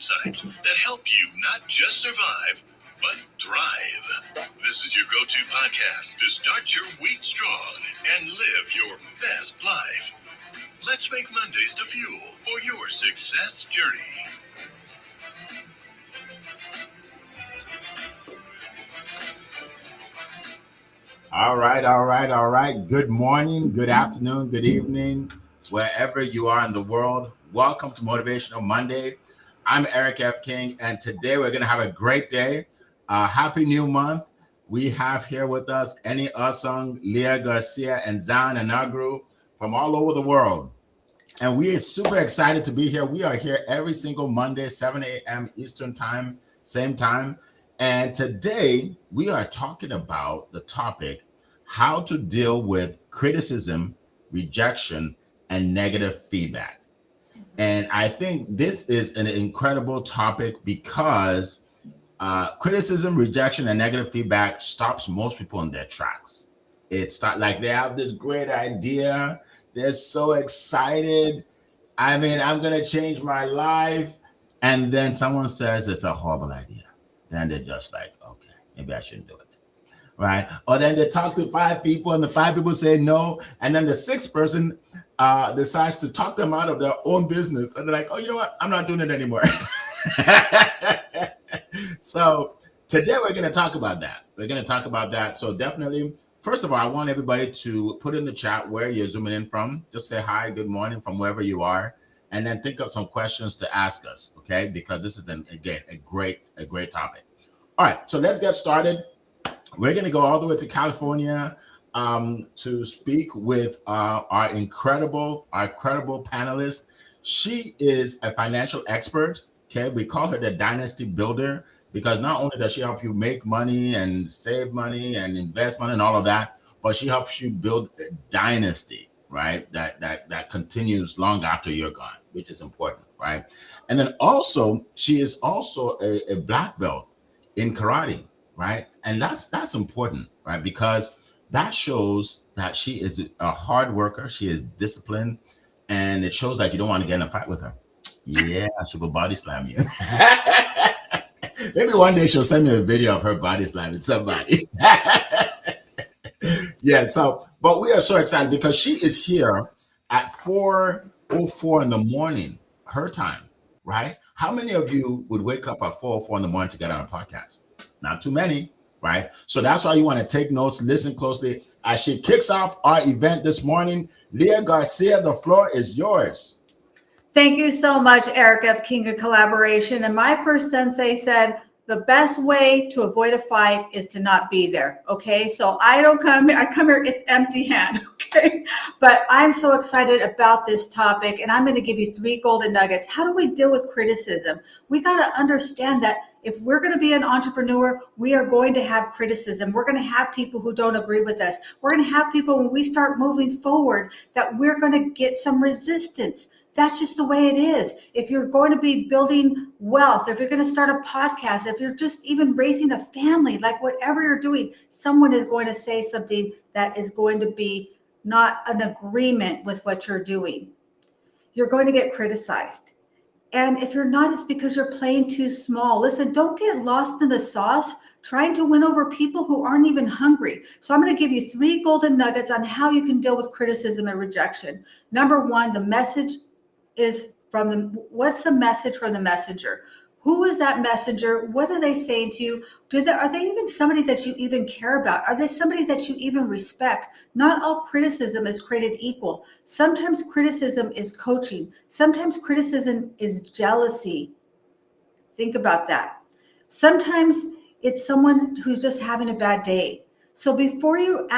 insights that help you not just survive, but thrive. This is your go-to podcast to start your week strong and live your best life. Let's make Mondays the fuel for your success journey. All right. Good morning, good afternoon, good evening, wherever you are in the world. Welcome to Motivational Monday. I'm Eric F. King, and today we're going to have a great day. Happy new month. We have here with us Annie Usung, Leah Garcia, and Zan Anagru from all over the world. And we are super excited to be here. We are here every single Monday, 7 a.m. Eastern time, same time. And today we are talking about the topic, how to deal with criticism, rejection, and negative feedback. And I think this is an incredible topic because criticism, rejection, and negative feedback stops most people in their tracks. It's not like they have this great idea. They're so excited. I mean, I'm going to change my life. And then someone says it's a horrible idea. Then they're just like, okay, maybe I shouldn't do it. Right. Or then they talk to 5 people and the 5 people say no. And then the 6th person decides to talk them out of their own business. And they're like, oh, you know what? I'm not doing it anymore. So today we're going to talk about that. So definitely, first of all, I want everybody to put in the chat where you're zooming in from. Just say hi, good morning from wherever you are. And then think of some questions to ask us, okay? Because this is, again, a great topic. All right, so let's get started. We're going to go all the way to California to speak with our incredible panelist. She is a financial expert, okay? We call her the Dynasty Builder because not only does she help you make money and save money and invest money and all of that, but she helps you build a dynasty, right? That continues long after you're gone, which is important, right? And then also, she is also a black belt in karate, right? And that's important, right? Because that shows that she is a hard worker. She is disciplined, and it shows that you don't want to get in a fight with her. Yeah, she will body slam you. Maybe one day she'll send me a video of her body slamming somebody. Yeah, but we are so excited because she is here at 4:04 in the morning, her time, right? How many of you would wake up at 4:04 in the morning to get on a podcast? Not too many, right? So that's why you want to take notes, listen closely. As she kicks off our event this morning, Leah Garcia, the floor is yours. Thank you so much, Eric F. King of Collaboration. And my first sensei said, the best way to avoid a fight is to not be there. Okay. So I come here, it's empty hand. Okay. But I'm so excited about this topic, and I'm going to give you 3 golden nuggets. How do we deal with criticism? We got to understand that if we're going to be an entrepreneur, we are going to have criticism. We're going to have people who don't agree with us. We're going to have people when we start moving forward that we're going to get some resistance. That's just the way it is. If you're going to be building wealth, if you're going to start a podcast, if you're just even raising a family, like whatever you're doing, someone is going to say something that is going to be not an agreement with what you're doing. You're going to get criticized. And if you're not, it's because you're playing too small. Listen, don't get lost in the sauce trying to win over people who aren't even hungry. So I'm going to give you 3 golden nuggets on how you can deal with criticism and rejection. Number 1, the message is what's the message from the messenger? Who is that messenger? What are they saying to you? Are they even somebody that you even care about? Are they somebody that you even respect? Not all criticism is created equal. Sometimes criticism is coaching. Sometimes criticism is jealousy. Think about that. Sometimes it's someone who's just having a bad day. So before you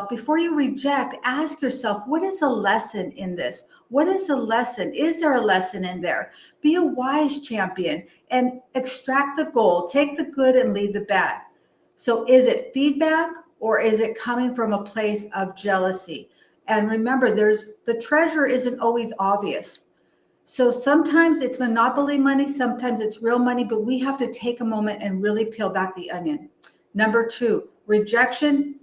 before you reject, ask yourself, what is the lesson in this? What is the lesson? Is there a lesson in there? Be a wise champion and extract the gold. Take the good and leave the bad. So is it feedback or is it coming from a place of jealousy? And remember, the treasure isn't always obvious. So sometimes it's monopoly money, sometimes it's real money, but we have to take a moment and really peel back the onion. Number 2, rejection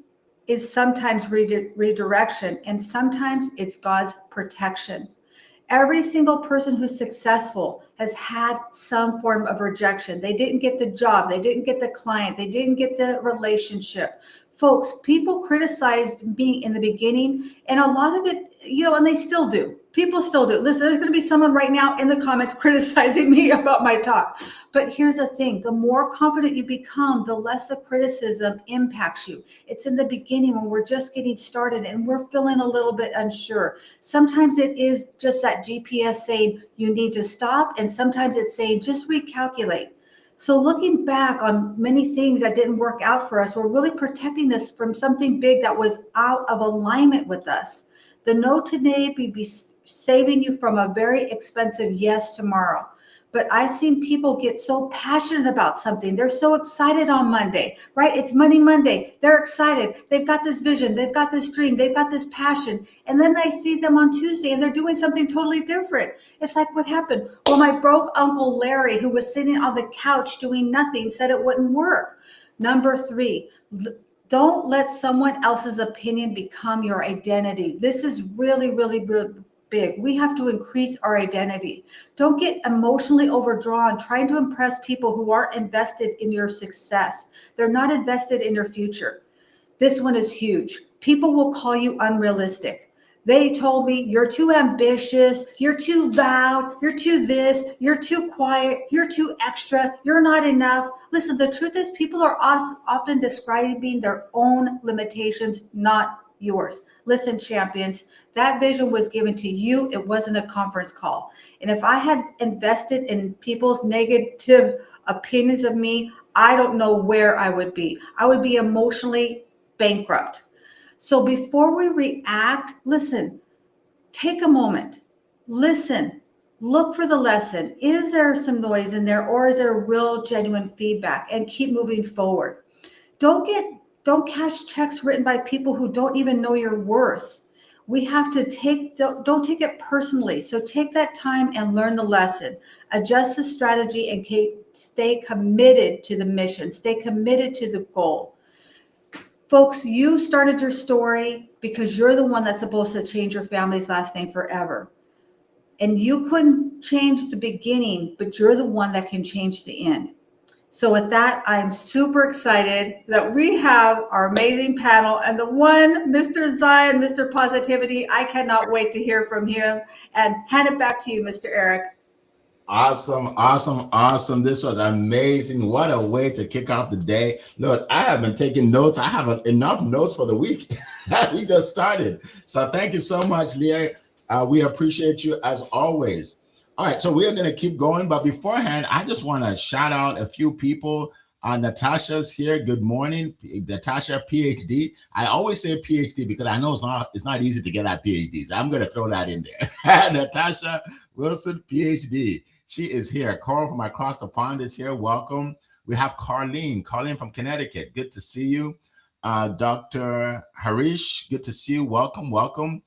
is sometimes redirection, and sometimes it's God's protection. Every single person who's successful has had some form of rejection. They didn't get the job, they didn't get the client, they didn't get the relationship. Folks, people criticized me in the beginning, and a lot of it, and they still do. People still do. Listen, there's going to be someone right now in the comments criticizing me about my talk. But here's the thing, the more confident you become, the less the criticism impacts you. It's in the beginning when we're just getting started and we're feeling a little bit unsure. Sometimes it is just that GPS saying you need to stop, and sometimes it's saying just recalculate. So looking back on many things that didn't work out for us, we're really protecting us from something big that was out of alignment with us. The no today be saving you from a very expensive yes tomorrow. But I've seen people get so passionate about something. They're so excited on Monday, right? It's Money Monday. They're excited. They've got this vision. They've got this dream. They've got this passion. And then I see them on Tuesday and they're doing something totally different. It's like, what happened? Well, my broke Uncle Larry, who was sitting on the couch doing nothing, said it wouldn't work. Number three, don't let someone else's opinion become your identity. This is really, really, really big. We have to increase our identity. Don't get emotionally overdrawn trying to impress people who aren't invested in your success. They're not invested in your future. This one is huge. People will call you unrealistic. They told me, you're too ambitious, you're too loud, you're too this, you're too quiet, you're too extra, you're not enough. Listen, the truth is, people are often describing their own limitations, not yours. Listen, champions, that vision was given to you. It wasn't a conference call. And if I had invested in people's negative opinions of me, I don't know where I would be. I would be emotionally bankrupt. So before we react, listen, take a moment, listen, look for the lesson. Is there some noise in there, or is there real genuine feedback? And keep moving forward. Don't get don't cash checks written by people who don't even know your worth. We have to don't take it personally. So take that time and learn the lesson. Adjust the strategy and stay committed to the mission. Stay committed to the goal. Folks, you started your story because you're the one that's supposed to change your family's last name forever. And you couldn't change the beginning, but you're the one that can change the end. So with that, I'm super excited that we have our amazing panel, and the one, Mr. Zion, Mr. Positivity. I cannot wait to hear from him, and hand it back to you, Mr. Eric. Awesome, awesome, awesome. This was amazing. What a way to kick off the day. Look, I have been taking notes. I have enough notes for the week. We just started. So thank you so much, Leah. We appreciate you as always. All right, so we are going to keep going. But beforehand, I just want to shout out a few people. Natasha's here. Good morning, Natasha, PhD. I always say PhD because I know it's not easy to get at PhDs. I'm going to throw that in there. Natasha Wilson, PhD. She is here. Coral from across the pond is here. Welcome. We have Carlene from Connecticut. Good to see you. Dr. Harish, good to see you. Welcome, welcome.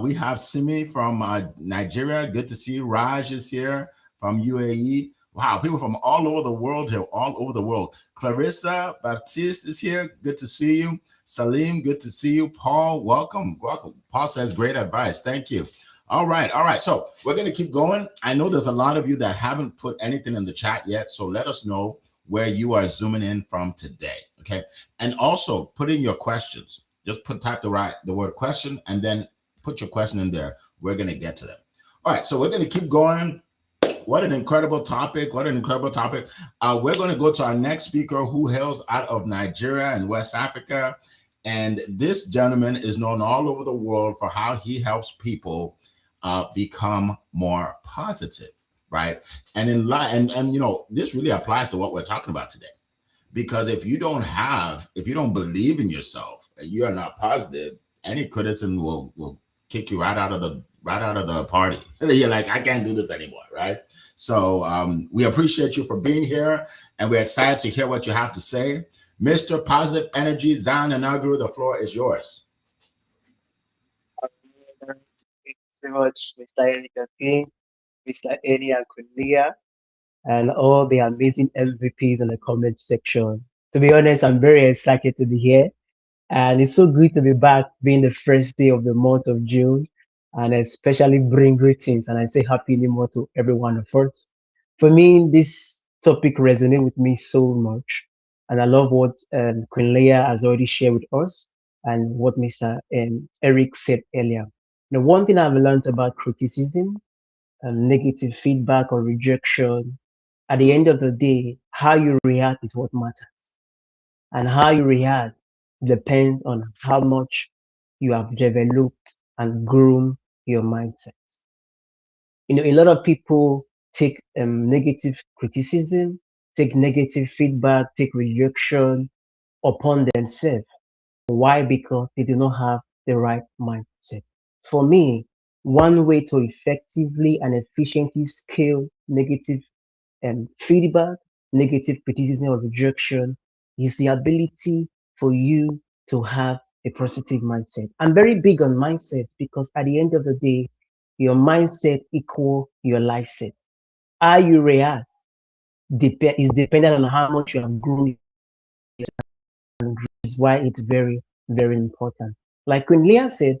We have Simi from Nigeria. Good to see you. Raj is here from UAE. Wow, people from all over the world here, all over the world. Clarissa Baptiste is here. Good to see you. Salim, good to see you. Paul, welcome. Welcome. Paul says great advice. Thank you. All right. So we're going to keep going. I know there's a lot of you that haven't put anything in the chat yet. So let us know where you are zooming in from today. Okay. And also put in your questions. Just type the word question and then put your question in there. We're going to get to them. All right. So we're going to keep going. What an incredible topic. What an incredible topic. We're going to go to our next speaker who hails out of Nigeria and West Africa. And this gentleman is known all over the world for how he helps people become more positive, right? And in life, and you know, this really applies to what we're talking about today. Because if you don't believe in yourself, and you are not positive, any criticism will kick you right out of the party. You're like, I can't do this anymore, right? So we appreciate you for being here, and we're excited to hear what you have to say. Mr. Positive Energy, Zion and Aguru, the floor is yours. Thank you so much, Mr. Eric King, Mr. Eni Akulia, and all the amazing MVPs in the comment section. To be honest, I'm very excited to be here. And it's so good to be back, being the first day of the month of June. and especially bring greetings. And I say happy new month to every one of us. For me, this topic resonates with me so much, and I love what Queen Leah has already shared with us, and what Mr. Eric said earlier. The one thing I've learned about criticism, negative feedback or rejection, at the end of the day, how you react is what matters. And how you react depends on how much you have developed and grown your mindset. A lot of people take negative criticism, take negative feedback, take rejection upon themselves. Why? Because they do not have the right mindset. For me, one way to effectively and efficiently scale negative feedback, negative criticism, or rejection is the ability for you to have a positive mindset. I'm very big on mindset because at the end of the day, your mindset equal your life set. How you react is dependent on how much you have grown, and is why it's very, very important. Like when Leah said,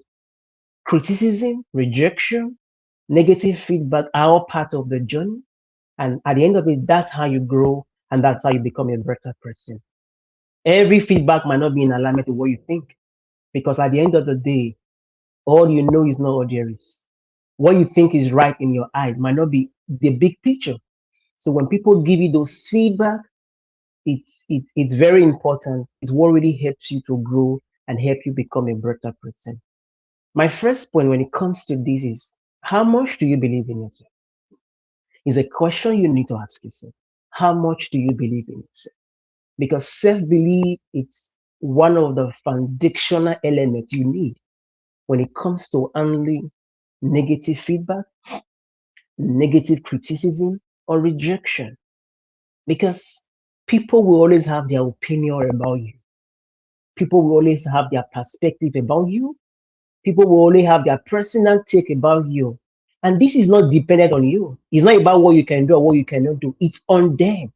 criticism, rejection, negative feedback are all part of the journey. And at the end of it, that's how you grow and that's how you become a better person. Every feedback might not be in alignment with what you think, because at the end of the day, all you know is not all there is. What you think is right in your eyes might not be the big picture. So when people give you those feedback, it's very important. It's what really helps you to grow and help you become a better person. My first point when it comes to this is, how much do you believe in yourself? Is a question you need to ask yourself. How much do you believe in yourself? Because self-belief is one of the foundational elements you need when it comes to handling negative feedback, negative criticism, or rejection. Because people will always have their opinion about you. People will always have their perspective about you. People will only have their personal take about you. And this is not dependent on you. It's not about what you can do or what you cannot do. It's on them.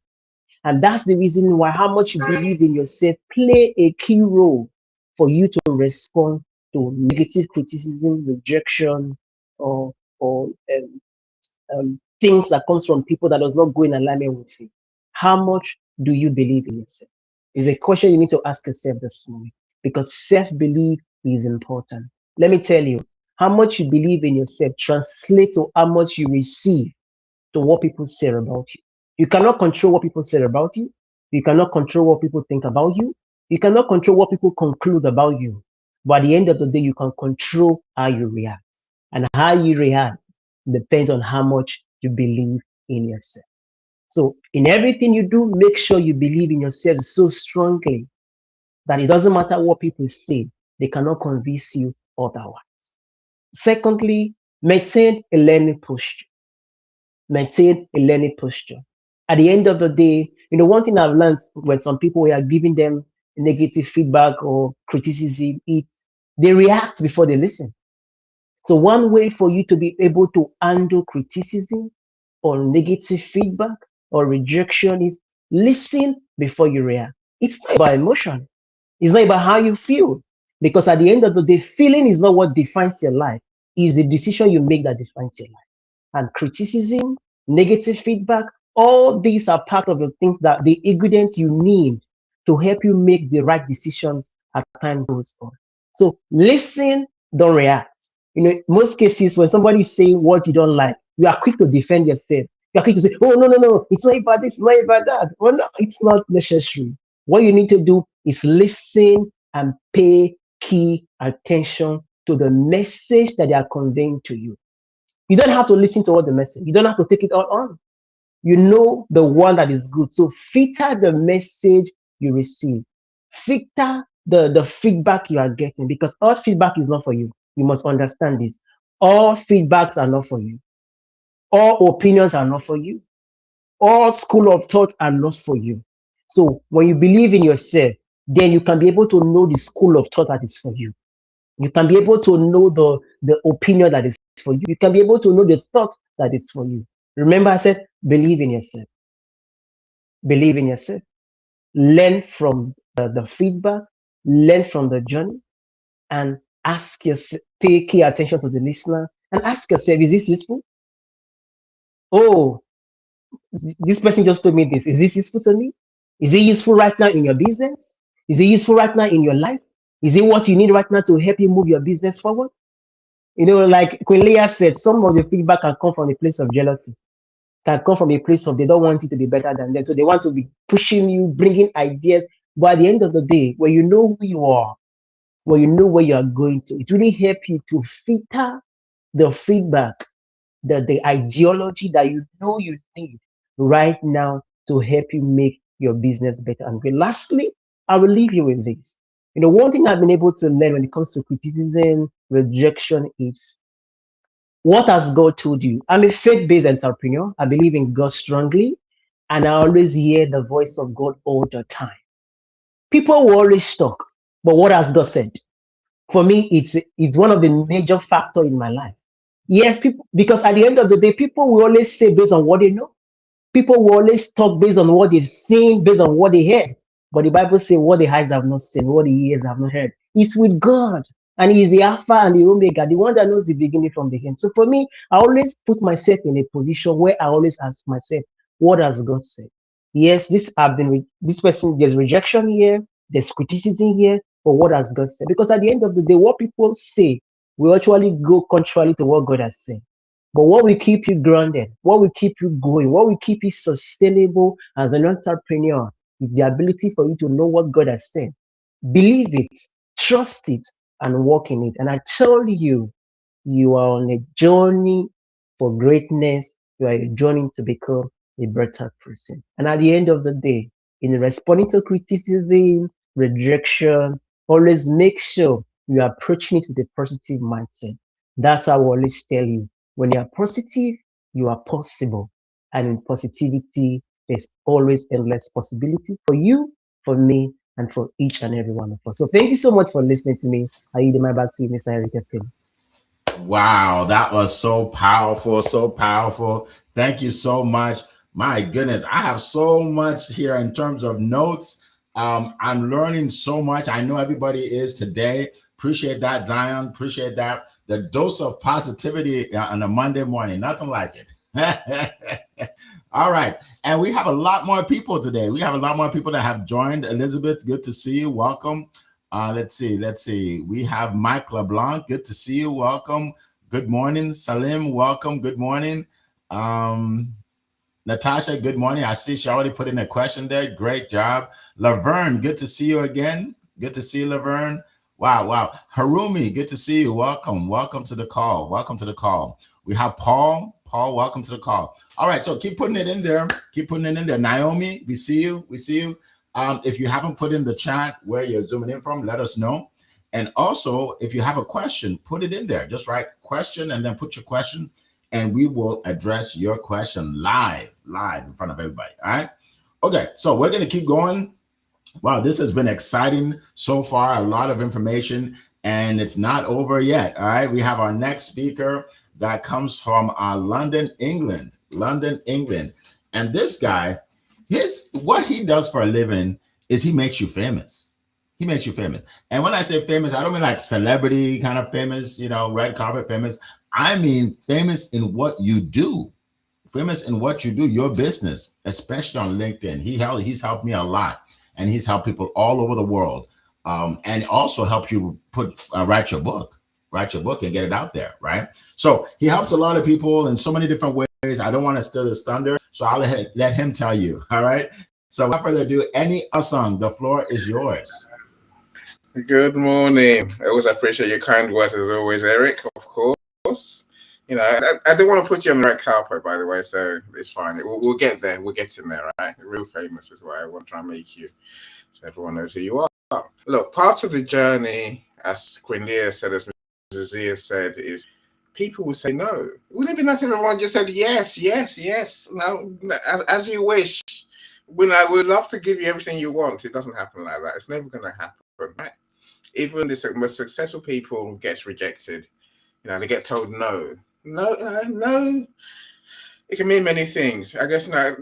And that's the reason why how much you believe in yourself play a key role for you to respond to negative criticism, rejection, or or things that comes from people that does not go in alignment with you. How much do you believe in yourself? Is a question you need to ask yourself this morning, because self-belief is important. Let me tell you, how much you believe in yourself translates to how much you receive to what people say about you. You cannot control what people say about you. You cannot control what people think about you. You cannot control what people conclude about you. But at the end of the day, you can control how you react. And how you react depends on how much you believe in yourself. So in everything you do, make sure you believe in yourself so strongly that it doesn't matter what people say, they cannot convince you otherwise. Secondly, maintain a learning posture. Maintain a learning posture. At the end of the day, one thing I've learned when some people are giving them negative feedback or criticism, it's they react before they listen. So one way for you to be able to handle criticism or negative feedback or rejection is listen before you react. It's not about emotion. It's not about how you feel. Because at the end of the day, feeling is not what defines your life. It's the decision you make that defines your life. And criticism, negative feedback, all these are part of the things that the ingredients you need to help you make the right decisions as time goes on. So listen, don't react. Most cases when somebody is saying what you don't like, you are quick to defend yourself. You are quick to say, oh, no, no, no, it's not about this, it's not about that. Well, no, it's not necessary. What you need to do is listen and pay key attention to the message that they are conveying to you. You don't have to listen to all the message. You don't have to take it all on. You know the one that is good. So filter the message you receive. Filter the feedback you are getting, because all feedback is not for you. You must understand this. All feedbacks are not for you. All opinions are not for you. All school of thought are not for you. So when you believe in yourself, then you can be able to know the school of thought that is for you. You can be able to know the opinion that is for you. You can be able to know the thought that is for you. Remember, I said, believe in yourself. Believe in yourself. Learn from the feedback, learn from the journey, and ask yourself, pay key attention to the listener and ask yourself, is this useful? Oh, this person just told me this. Is this useful to me? Is it useful right now in your business? Is it useful right now in your life? Is it what you need right now to help you move your business forward? Like Queen Leah said, some of the feedback can come from a place of jealousy, can come from a place of they don't want you to be better than them. So they want to be pushing you, bringing ideas. But at the end of the day, when you know who you are, when you know where you are going to, it really helps you to filter the feedback, the ideology that you know you need right now to help you make your business better and great. Lastly, I will leave you with this. One thing I've been able to learn when it comes to criticism, rejection is what has God told you? I'm a faith-based entrepreneur. I believe in God strongly, and I always hear the voice of God all the time. People will always talk, but what has God said? For me, it's one of the major factor in my life. Yes, people, because at the end of the day, people will always say based on what they know. People will always talk based on what they've seen, based on what they heard. But the Bible says, what the eyes have not seen, what the ears have not heard. It's with God. And He is the Alpha and the Omega, the one that knows the beginning from the end. So for me, I always put myself in a position where I always ask myself, what has God said? Yes, this person, there's rejection here, there's criticism here, but what has God said? Because at the end of the day, what people say will actually go contrary to what God has said. But what will keep you grounded, what will keep you going, what will keep you sustainable as an entrepreneur is the ability for you to know what God has said, believe it, trust it, and walk in it. And I tell you, you are on a journey for greatness. You are a journey to become a better person. And at the end of the day, in responding to criticism, rejection, always make sure you are approaching it with a positive mindset. That's how I always tell you. When you are positive, you are possible. And in positivity, there's always endless possibility for you, for me, and for each and every one of us. So thank you so much for listening to me. I yield my back to you, Mr. Eric F. King. Wow, that was so powerful, so powerful. Thank you so much. My goodness, I have so much here in terms of notes. I'm learning so much. I know everybody is today. Appreciate that, Zion. Appreciate that. The dose of positivity on a Monday morning, nothing like it. All right. And we have a lot more people today. We have a lot more people that have joined. Elizabeth, good to see you. Welcome. Let's see. We have Mike LeBlanc. Good to see you. Welcome. Good morning. Salim, welcome. Good morning. Natasha, good morning. I see she already put in a question there. Great job. Laverne, good to see you again. Good to see you, Laverne. Wow. Harumi, good to see you. Welcome. Welcome to the call. Welcome to the call. We have Paul. Paul, welcome to the call. All right, so keep putting it in there. Keep putting it in there. Naomi, we see you. We see you. If you haven't put in the chat where you're zooming in from, let us know. And also, if you have a question, put it in there. Just write question and then put your question, and we will address your question live in front of everybody. All right. Okay, so we're going to keep going. Wow, this has been exciting so far. A lot of information, and it's not over yet. All right. We have our next speaker that comes from London, England. And this guy, what he does for a living is he makes you famous. He makes you famous. And when I say famous, I don't mean like celebrity kind of famous, red carpet famous. I mean famous in what you do. Famous in what you do, your business, especially on LinkedIn. He's helped me a lot, and he's helped people all over the world, and also help you write your book and get it out there, right? So he helps a lot of people in so many different ways. I don't want to steal his thunder, so I'll let him tell you. All right. So without further ado, any song, the floor is yours. Good morning. I always appreciate your kind words as always, Eric. Of course. I don't want to put you on the red carpet, by the way, so it's fine. We'll get there. We'll get in there, right? Real famous is what I want to try and make you, so everyone knows who you are. Look, part of the journey, as Queen Leah said, as Mrs. Zia said, is people will say no. Wouldn't it be nice if everyone just said yes? No, as you wish. I would love to give you everything you want. It doesn't happen like that. It's never going to happen, right? Even the most successful people gets rejected. They get told no. No. It can mean many things. I guess let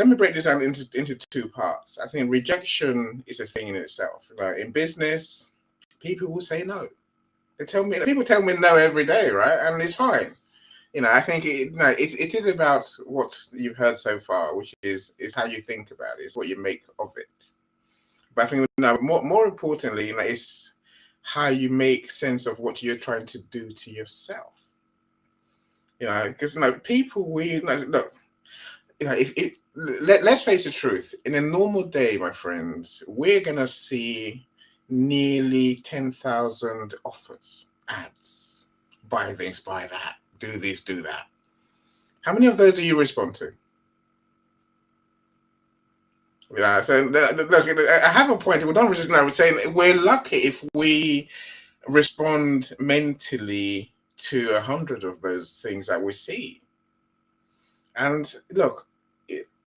me break this down into two parts. I think rejection is a thing in itself. In business, people will say no. People tell me no every day, right? And it's fine. I think it is about what you've heard so far, which is how you think about it, it's what you make of it. But I think more importantly, it's how you make sense of what you're trying to do to yourself. Because people look. Let's face the truth. In a normal day, my friends, we're gonna see nearly 10,000 offers, ads, buy this, buy that, do this, do that. How many of those do you respond to? So look, I have a point. We're not just now. We're saying we're lucky if we respond mentally to 100 of those things that we see. And look,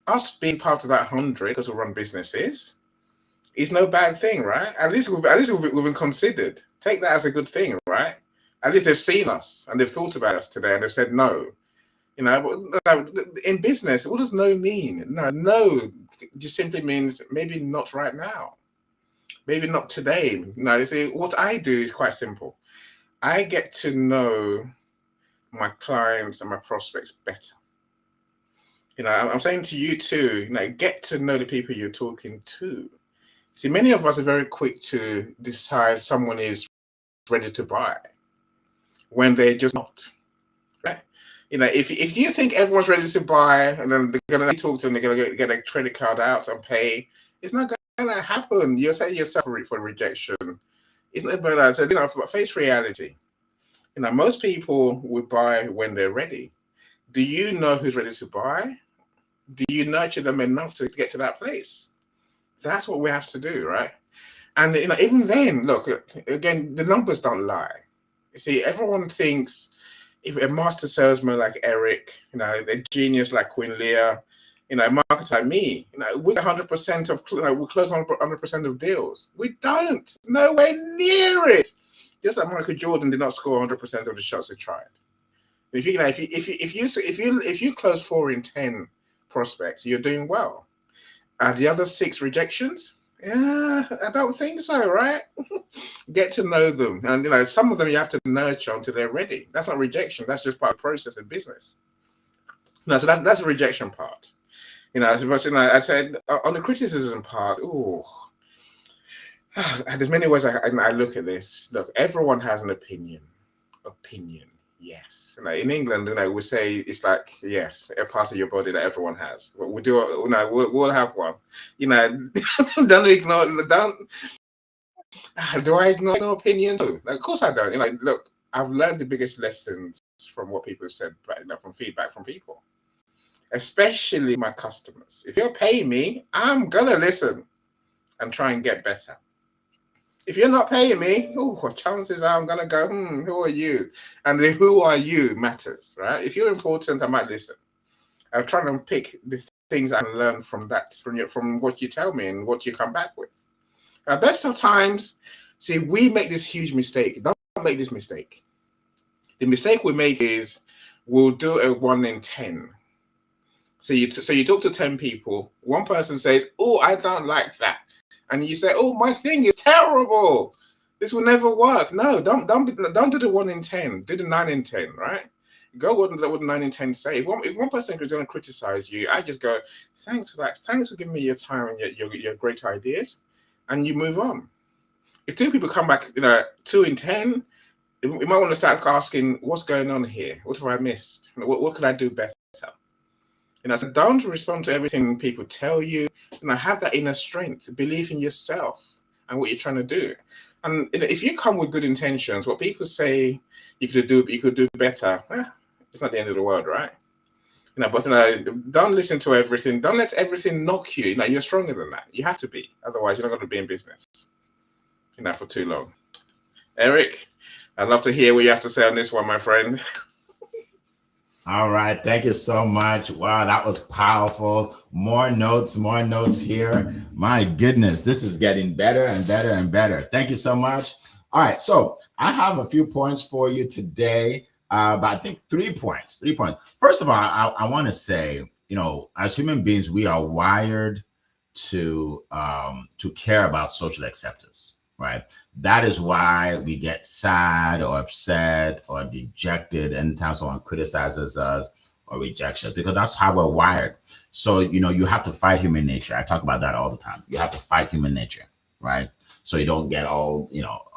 us being part of that 100 because we run businesses is no bad thing, right? At least we've been considered. Take that as a good thing, right? At least they've seen us and they've thought about us today and they've said no. In business, what does no mean? No just simply means maybe not right now, maybe not today. You see, what I do is quite simple. I get to know my clients and my prospects better. I'm saying to you too, get to know the people you're talking to. See, many of us are very quick to decide someone is ready to buy when they're just not. Right? If you think everyone's ready to buy and then they're going to talk to them, they're going to get a credit card out and pay, it's not going to happen. You're setting yourself for rejection. It's not about that. So, face reality. Most people will buy when they're ready. Do you know who's ready to buy? Do you nurture them enough to get to that place? That's what we have to do, right? And even then, look, again, the numbers don't lie. You see, everyone thinks if a master salesman like Eric, a genius like Queen Leah, a marketer like me, we 100% of we close 100% of deals. We don't, nowhere near it. Just like Michael Jordan did not score 100% of the shots he tried. If you close 4 in 10 prospects, you're doing well. The other 6 rejections? Yeah, I don't think so, right? Get to know them. And, some of them you have to nurture until they're ready. That's not rejection. That's just part of the process of business. So that's the rejection part. I said on the criticism part, there's many ways I look at this. Look, everyone has an opinion. Yes. In England, we say it's like, yes, a part of your body that everyone has. We do, we'll have one. Don't ignore. Do I ignore opinions? No, of course I don't. Look, I've learned the biggest lessons from what people have said, from feedback from people, especially my customers. If you're paying me, I'm gonna listen and try and get better. If you're not paying me, chances are I'm going to go, who are you? And the who are you matters, right? If you're important, I might listen. I'll try and pick the things I can learn from that, from what you tell me and what you come back with. Best of times, see, we make this huge mistake. Don't make this mistake. The mistake we make is we'll do a 1 in 10. So you talk to 10 people. One person says, I don't like that. And you say, my thing is terrible. This will never work. No, don't do the 1 in 10. Do the 9 in 10, right? Go what the 9 in 10 say. If one person is going to criticize you, I just go, thanks for that. Thanks for giving me your time and your great ideas. And you move on. If 2 people come back, 2 in 10, you might want to start asking, what's going on here? What have I missed? What could I do better? So don't respond to everything people tell you. Have that inner strength, believe in yourself and what you're trying to do. And if you come with good intentions, what people say you could do better. It's not the end of the world, right? But don't listen to everything. Don't let everything knock you. You're stronger than that. You have to be. Otherwise, you're not going to be in business. For too long. Eric, I'd love to hear what you have to say on this one, my friend. All right. Thank you so much. Wow, that was powerful. More notes here. My goodness, this is getting better and better and better. Thank you so much. All right. So I have a few points for you today, but I think 3 points. First of all, I want to say, as human beings, we are wired to care about social acceptance. right? That is why we get sad or upset or dejected anytime someone criticizes us or rejects us, because that's how we're wired. So, you have to fight human nature. I talk about that all the time. You have to fight human nature, right? So you don't get all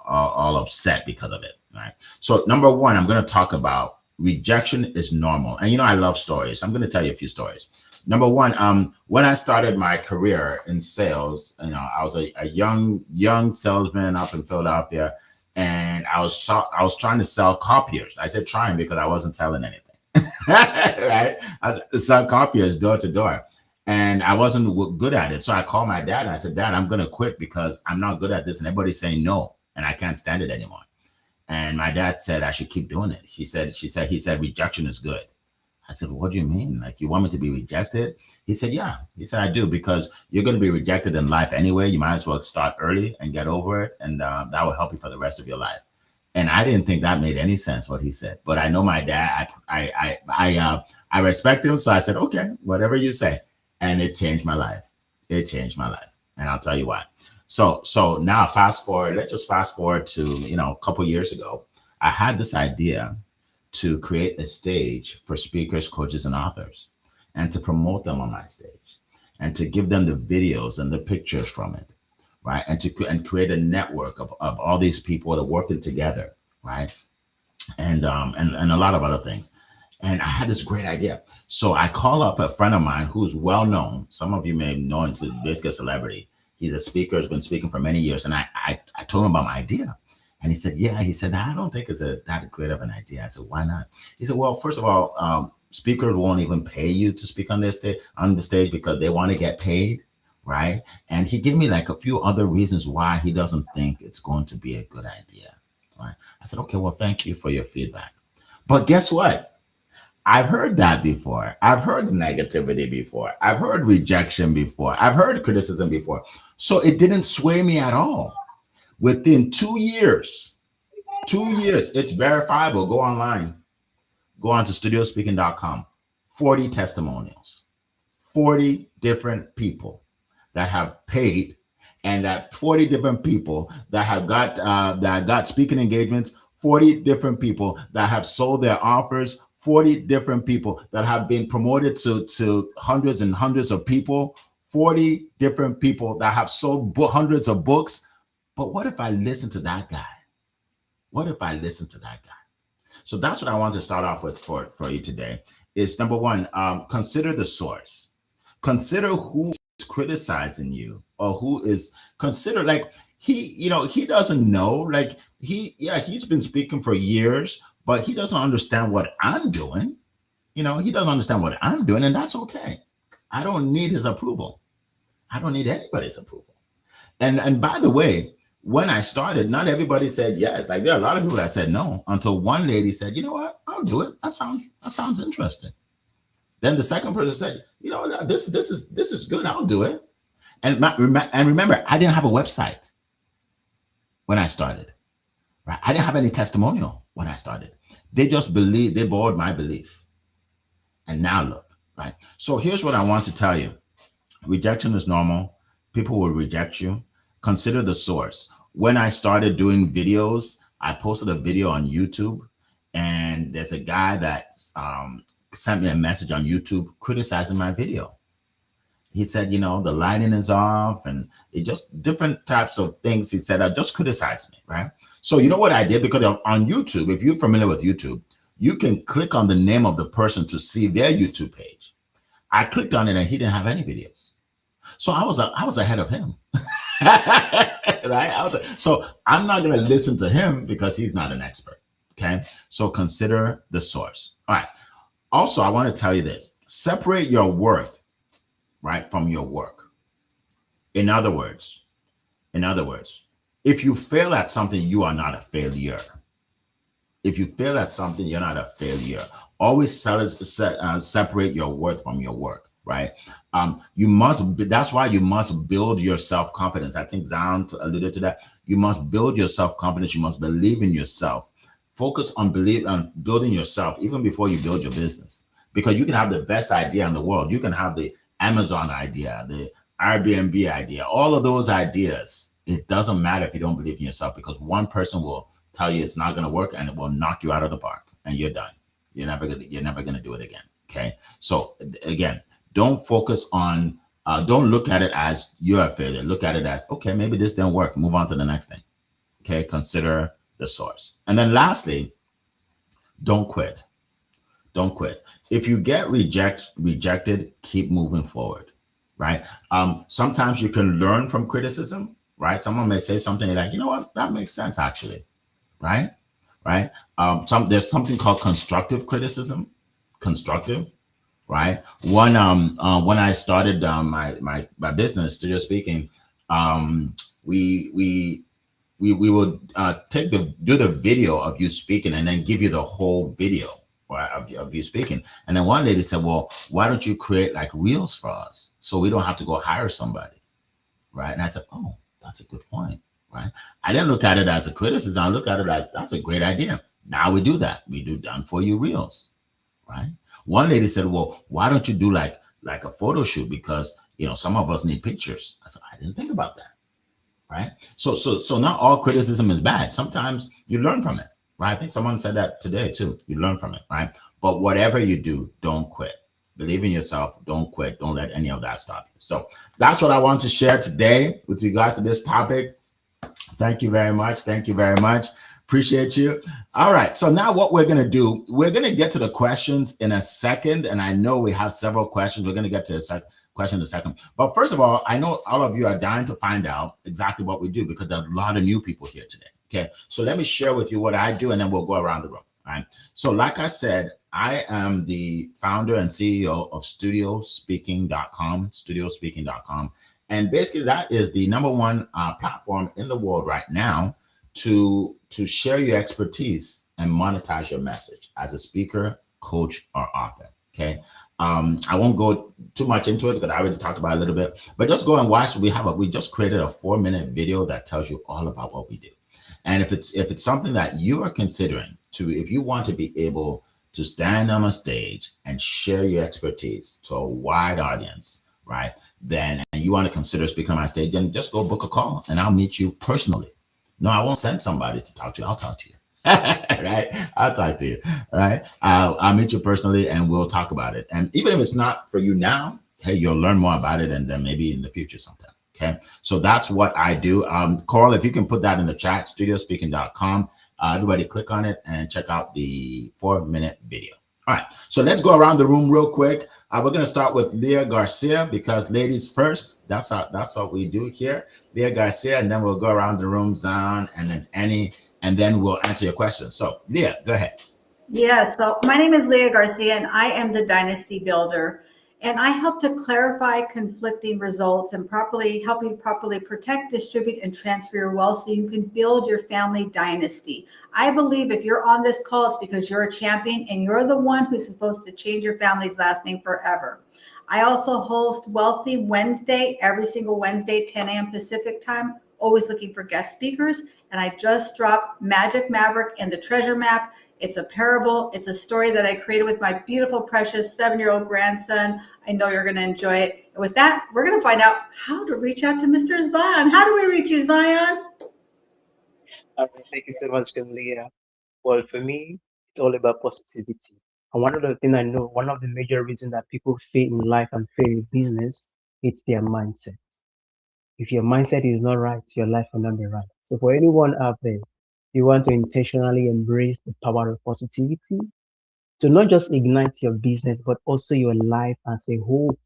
upset because of it, right? So number one, I'm going to talk about rejection is normal. And I love stories. I'm going to tell you a few stories. Number one, when I started my career in sales, I was a young salesman up in Philadelphia, and I was trying to sell copiers. I said trying because I wasn't selling anything, right? I sell copiers door to door, and I wasn't good at it. So I called my dad and I said, Dad, I'm going to quit because I'm not good at this, and everybody's saying no, and I can't stand it anymore. And my dad said I should keep doing it. He said rejection is good. I said, what do you mean? Like, you want me to be rejected? He said, yeah. He said, I do, because you're going to be rejected in life anyway. You might as well start early and get over it. And that will help you for the rest of your life. And I didn't think that made any sense, what he said. But I know my dad, I respect him. So I said, okay, whatever you say. And it changed my life. It changed my life. And I'll tell you why. So now let's just fast forward to, a couple years ago. I had this idea to create a stage for speakers, coaches, and authors, and to promote them on my stage, and to give them the videos and the pictures from it, right? And create a network of all these people that are working together, right? And a lot of other things. And I had this great idea. So I call up a friend of mine who's well known. Some of you may know him. He's basically a celebrity. He's a speaker, has been speaking for many years. And I told him about my idea. And he said, yeah. He said, I don't think it's that great of an idea. I said, why not? He said, well, first of all, speakers won't even pay you to speak on the stage because they want to get paid, right? And he gave me like a few other reasons why he doesn't think it's going to be a good idea, right? I said, okay, well, thank you for your feedback. But guess what? I've heard that before. I've heard negativity before. I've heard rejection before. I've heard criticism before. So it didn't sway me at all. Within 2 years, it's verifiable. Go online. Go on to studiospeaking.com. 40 testimonials. 40 different people that have paid, and that 40 different people that have got speaking engagements, 40 different people that have sold their offers, 40 different people that have been promoted to hundreds and hundreds of people, 40 different people that have sold hundreds of books. But what if I listen to that guy? What if I listen to that guy? So that's what I want to start off with for you today. Is number one, consider the source. Consider who is criticizing you, or consider like he doesn't know, like he's been speaking for years, but he doesn't understand what I'm doing. He doesn't understand what I'm doing, and that's okay. I don't need his approval. I don't need anybody's approval. And by the way, when I started, not everybody said yes. Like, there are a lot of people that said no, until one lady said, you know what, I'll do it. That sounds interesting. Then the second person said, this is good. I'll do it. And remember, I didn't have a website when I started, right? I didn't have any testimonial when I started. They just believed, they borrowed my belief. And now look, right? So here's what I want to tell you. Rejection is normal. People will reject you. Consider the source. When I started doing videos, I posted a video on YouTube, and there's a guy that sent me a message on YouTube criticizing my video. He said, the lighting is off, and it just different types of things. He said, just criticize me, right? So you know what I did? Because on YouTube, if you're familiar with YouTube, you can click on the name of the person to see their YouTube page. I clicked on it, and he didn't have any videos. So I was ahead of him. Right? So I'm not going to listen to him because he's not an expert. Okay. So consider the source. All right. Also, I want to tell you this: separate your worth, right, from your work. In other words, if you fail at something, you are not a failure. If you fail at something, you're not a failure. Always separate your worth from your work. Right. That's why you must build your self-confidence. I think Zion alluded to that. You must build your self-confidence. You must believe in yourself. Focus on building yourself even before you build your business, because you can have the best idea in the world. You can have the Amazon idea, the Airbnb idea, all of those ideas. It doesn't matter if you don't believe in yourself, because one person will tell you it's not going to work and it will knock you out of the park and you're done. You're never going to do it again. Okay. So again, don't focus on, don't look at it as you're a failure. Look at it as, okay, maybe this didn't work. Move on to the next thing. Okay. Consider the source. And then lastly, don't quit. Don't quit. If you get rejected, keep moving forward. Right. Sometimes you can learn from criticism. Right. Someone may say something, you're like, you know what, that makes sense actually. Right. Right. There's something called constructive criticism. Constructive. Right. When I started my business, Studio Speaking, um, we we we will do the video of you speaking and then give you the whole video, right, of you speaking. And then one lady said, well, why don't you create like reels for us so we don't have to go hire somebody, right? And I said, oh, that's a good point, right? I didn't look at it as a criticism. I look at it as, that's a great idea. Now we do that. We do done for you reels, right? One lady said, well, why don't you do like a photo shoot, because some of us need pictures. I said, I didn't think about that. Right. So not all criticism is bad. Sometimes you learn from it. Right. I think someone said that today too. You learn from it. Right. But whatever you do, don't quit. Believe in yourself. Don't quit. Don't let any of that stop you. So that's what I want to share today with regards to this topic. Thank you very much. Thank you very much. Appreciate you. All right. So now what we're going to do, we're going to get to the questions in a second. And I know we have several questions. We're going to get to a question in a second. But first of all, I know all of you are dying to find out exactly what we do, because there are a lot of new people here today. Okay. So let me share with you what I do, and then we'll go around the room. All right. So like I said, I am the founder and CEO of studiospeaking.com, studiospeaking.com. And basically that is the number one platform in the world right now to share your expertise and monetize your message as a speaker, coach, or author. Okay. I won't go too much into it because I already talked about it a little bit, but just go and watch. We just created a 4-minute video that tells you all about what we do. And if it's something that you are considering if you want to be able to stand on a stage and share your expertise to a wide audience, right? Then, and you want to consider speaking on my stage, then just go book a call and I'll meet you personally. No, I won't send somebody to talk to you. I'll talk to you. Right? I'll talk to you. Right? I'll meet you personally and we'll talk about it. And even if it's not for you now, hey, you'll learn more about it and then maybe in the future sometime. Okay. So that's what I do. Carl, if you can put that in the chat, studiospeaking.com. Everybody click on it and check out the 4-minute video. All right. So let's go around the room real quick. We're going to start with Leah Garcia, because ladies first. That's what we do here. Leah Garcia, and then we'll go around the room, Zan, and then Annie, and then we'll answer your questions. So Leah, go ahead. Yes. So my name is Leah Garcia, and I am the Dynasty Builder. And I help to clarify conflicting results and help you properly protect, distribute, and transfer your wealth so you can build your family dynasty. I believe if you're on this call, it's because you're a champion and you're the one who's supposed to change your family's last name forever. I also host Wealthy Wednesday every single Wednesday, 10 a.m. Pacific time, always looking for guest speakers. And I just dropped Magic Maverick and the Treasure Map. It's a parable. It's a story that I created with my beautiful, precious 7-year-old grandson. I know you're going to enjoy it. And with that, we're going to find out how to reach out to Mr. Zion. How do we reach you, Zion? All right, thank you so much, Leah. Well, for me, it's all about positivity. And one of the things I know, one of the major reasons that people fail in life and fail in business, it's their mindset. If your mindset is not right, your life will not be right. So for anyone out there, you want to intentionally embrace the power of positivity to not just ignite your business, but also your life as a whole.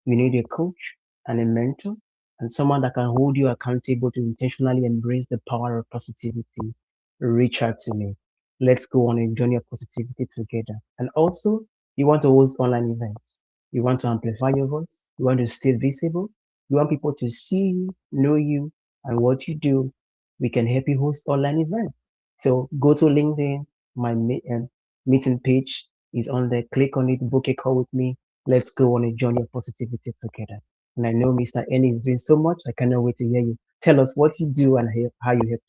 You need a coach and a mentor and someone that can hold you accountable to intentionally embrace the power of positivity. Reach out to me. Let's go on a journey of positivity together. And also, you want to host online events. You want to amplify your voice. You want to stay visible. You want people to see you, know you, and what you do. We can help you host online events. So go to LinkedIn, my meeting page is on there. Click on it, book a call with me. Let's go on a journey of positivity together. And I know Mr. N is doing so much. I cannot wait to hear you. Tell us what you do and how you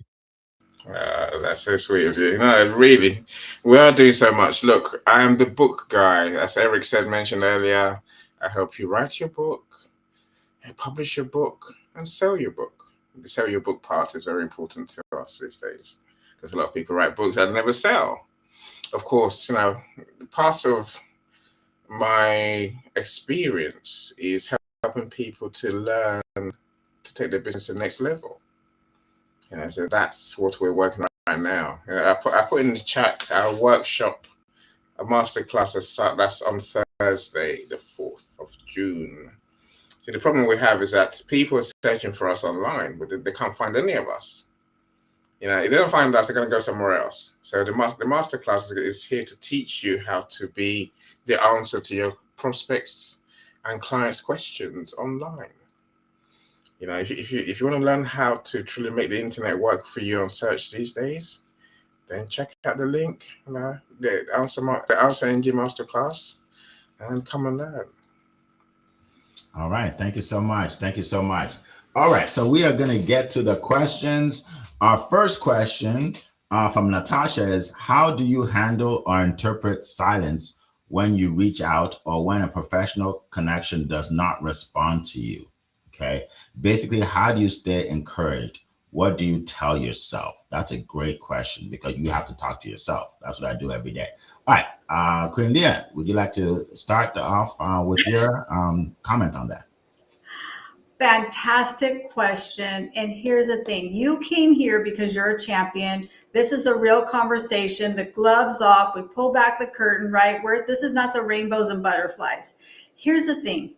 help. That's so sweet of you. No, really, we are doing so much. Look, I am the book guy. As Eric mentioned earlier, I help you write your book, publish your book, and sell your book. The sell your book part is very important to us these days, because a lot of people write books that never sell. Of course, part of my experience is helping people to learn to take their business to the next level. So that's what we're working on right now. I put in the chat our workshop, a masterclass that's on Thursday, the 4th of June. So the problem we have is that people are searching for us online, but they can't find any of us. If they don't find us, they're going to go somewhere else. So the masterclass is here to teach you how to be the answer to your prospects and clients' questions online. If you want to learn how to truly make the internet work for you on search these days, then check out the link, the answer engine masterclass, and come and learn. All right. Thank you so much. Thank you so much. All right. So we are going to get to the questions. Our first question from Natasha is, how do you handle or interpret silence when you reach out or when a professional connection does not respond to you? Okay. Basically, how do you stay encouraged? What do you tell yourself? That's a great question, because you have to talk to yourself. That's what I do every day. All right. Queen Leah, would you like to start off with your comment on that? Fantastic question. And here's the thing. You came here because you're a champion. This is a real conversation. The gloves off. We pull back the curtain, right? This is not the rainbows and butterflies. Here's the thing.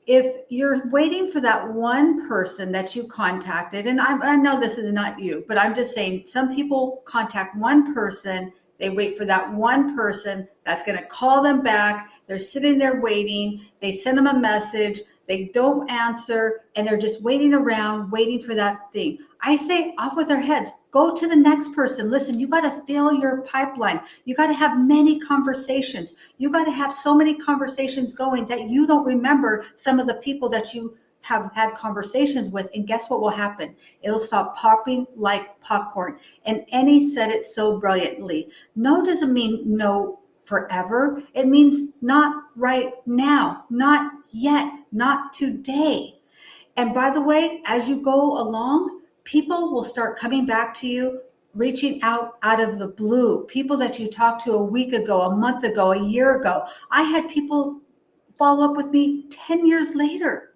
If you're waiting for that one person that you contacted, and I know this is not you, but I'm just saying, some people contact one person, they wait for that one person that's going to call them back. They're sitting there waiting. They send them a message. They don't answer, and they're just waiting around, waiting for that thing. I say, off with their heads. Go to the next person. Listen, you got to fill your pipeline. You got to have many conversations. You got to have so many conversations going that you don't remember some of the people that you have had conversations with. And guess what will happen? It'll stop popping like popcorn. And Annie said it so brilliantly. No doesn't mean no forever. It means not right now, not yet, not today. And by the way, as you go along, people will start coming back to you, reaching out of the blue. People that you talked to a week ago, a month ago, a year ago. I had people follow up with me 10 years later.